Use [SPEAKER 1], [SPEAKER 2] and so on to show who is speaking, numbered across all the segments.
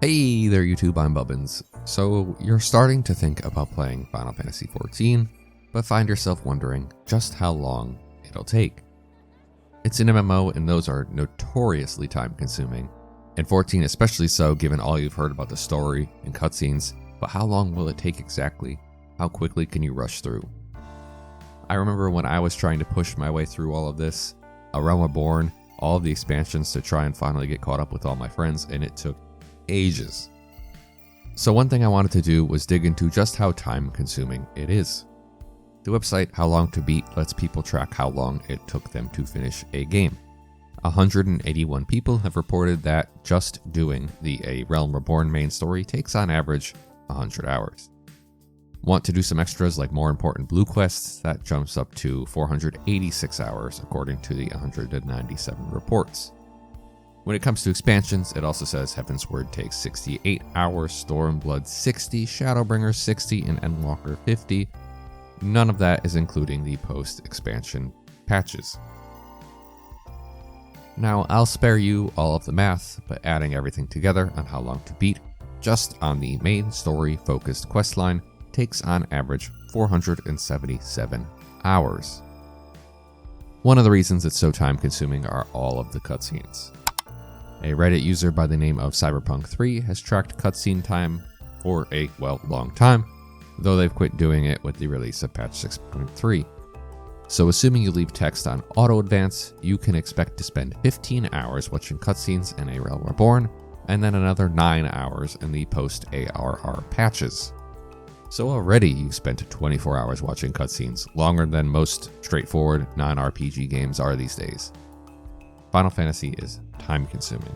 [SPEAKER 1] Hey there YouTube, I'm Bubbins. So you're starting to think about playing Final Fantasy XIV, but find yourself wondering just how long it'll take. It's an MMO and those are notoriously time consuming, and 14 especially so given all you've heard about the story and cutscenes, but how long will it take exactly? How quickly can you rush through? I remember when I was trying to push my way through all of this, A Realm Reborn, all of the expansions to try and finally get caught up with all my friends, and it took ages. So one thing I wanted to do was dig into just how time consuming it is. The website How Long to Beat lets people track how long it took them to finish a game. 181 people have reported that just doing the A Realm Reborn main story takes on average 100 hours. Want to do some extras like more important blue quests? That jumps up to 486 hours according to the 197 reports. When it comes to expansions, it also says Heaven's Word takes 68 hours, Stormblood 60, Shadowbringer 60, and Endwalker 50. None of that is including the post-expansion patches. Now, I'll spare you all of the math, but adding everything together on How Long to Beat, just on the main story-focused questline, takes on average 477 hours. One of the reasons it's so time-consuming are all of the cutscenes. A Reddit user by the name of Cyberpunk3 has tracked cutscene time for a, long time, though they've quit doing it with the release of patch 6.3. So assuming you leave text on auto advance, you can expect to spend 15 hours watching cutscenes in A Realm Reborn, and then another 9 hours in the post-ARR patches. So already you've spent 24 hours watching cutscenes, longer than most straightforward non-RPG games are these days. Final Fantasy is time-consuming.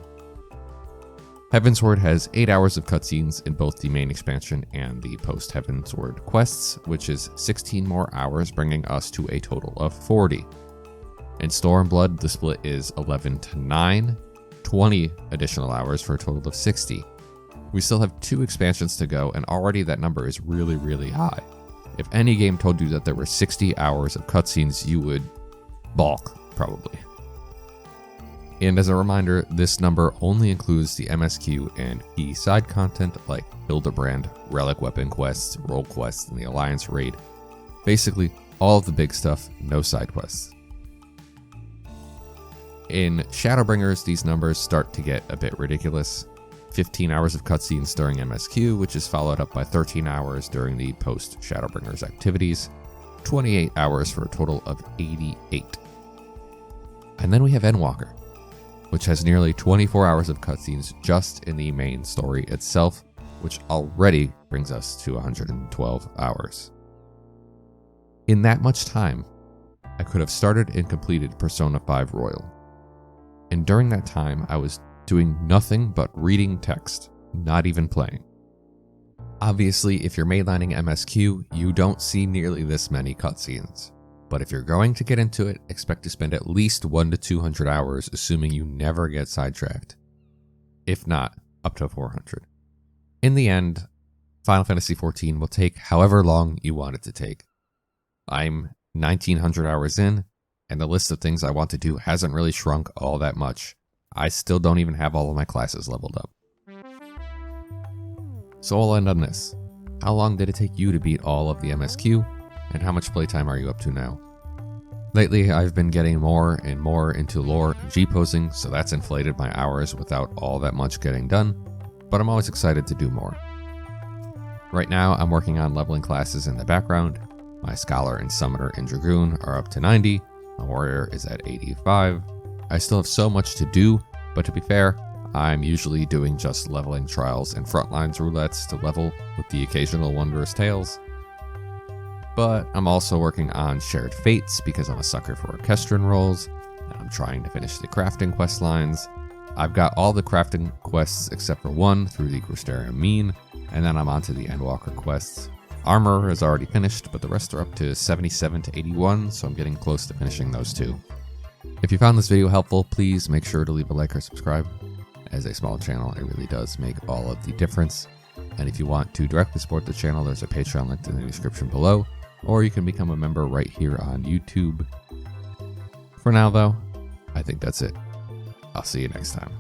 [SPEAKER 1] Heaven's Word has 8 hours of cutscenes in both the main expansion and the post-Heaven's Word quests, which is 16 more hours, bringing us to a total of 40. In Stormblood, the split is 11 to 9, 20 additional hours for a total of 60. We still have 2 expansions to go, and already that number is really, really high. If any game told you that there were 60 hours of cutscenes, you would balk, probably. And as a reminder, this number only includes the MSQ and key side content like Hildebrand, Relic Weapon quests, Role quests, and the Alliance raid. Basically, all of the big stuff, no side quests. In Shadowbringers, these numbers start to get a bit ridiculous. 15 hours of cutscenes during MSQ, which is followed up by 13 hours during the post-Shadowbringers activities, 28 hours for a total of 88. And then we have Endwalker, which has nearly 24 hours of cutscenes just in the main story itself, which already brings us to 112 hours. In that much time, I could have started and completed Persona 5 Royal. And during that time, I was doing nothing but reading text, not even playing. Obviously, if you're mainlining MSQ, you don't see nearly this many cutscenes. But if you're going to get into it, expect to spend at least 100 to 200 hours, assuming you never get sidetracked. If not, up to 400. In the end, Final Fantasy XIV will take however long you want it to take. I'm 1900 hours in, and the list of things I want to do hasn't really shrunk all that much. I still don't even have all of my classes leveled up. So I'll end on this. How long did it take you to beat all of the MSQ? And how much playtime are you up to now? Lately, I've been getting more and more into lore and G-posing, so that's inflated my hours without all that much getting done, but I'm always excited to do more. Right now, I'm working on leveling classes in the background. My Scholar and Summoner and Dragoon are up to 90, my Warrior is at 85. I still have so much to do, but to be fair, I'm usually doing just leveling trials and frontlines roulettes to level with the occasional Wondrous Tales. But I'm also working on Shared Fates because I'm a sucker for orchestrion roles, and I'm trying to finish the crafting quest lines. I've got all the crafting quests except for one through the Crystarium Mean, and then I'm on to the Endwalker quests. Armor is already finished, but the rest are up to 77 to 81, so I'm getting close to finishing those too. If you found this video helpful, please make sure to leave a like or subscribe. As a small channel, it really does make all of the difference. And if you want to directly support the channel, there's a Patreon link in the description below, or you can become a member right here on YouTube. For now though, I think that's it. I'll see you next time.